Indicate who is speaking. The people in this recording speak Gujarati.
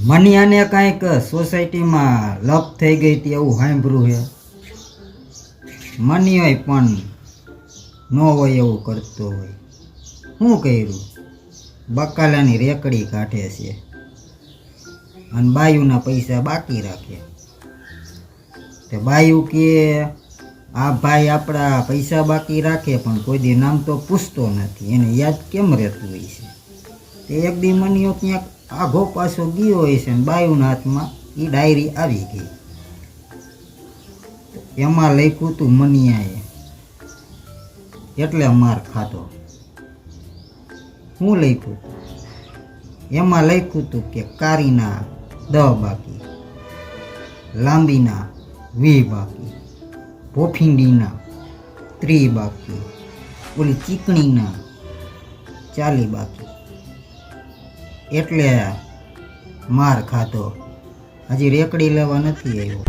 Speaker 1: મનિયાને કાંઈક સોસાયટીમાં લપ થઈ ગઈ હતી એવું સાંભળ્યું છે. મનિયોય પણ ન હોય એવું કરતો હોય. શું કર્યું? બકાલાની રેકડી કાઢે છે અને બાયુના પૈસા બાકી રાખે. તે બાયુ કે આ ભાઈ આપણા પૈસા બાકી રાખે પણ કોઈ દી નામ તો પૂછતો નથી, એને યાદ કેમ રહેતું હોય છે. તે એક દી મનિયો ક્યાંક આઘો પાછો ગયો હોય છે ને બાયુના હાથમાં એ ડાયરી આવી ગઈ. એમાં લખ્યું હતું મનિયાએ એટલે માર ખાધો. શું લખ્યું? એમાં લખ્યું હતું કે કારીના 10 બાકી, લાંબીના 20 બાકી, ભોફીંડીના 30 બાકી, ઓલી ચીકણીના 40 બાકી. એટલે માર ખાધો. હજી રેકડી લેવા નથી આવ્યો.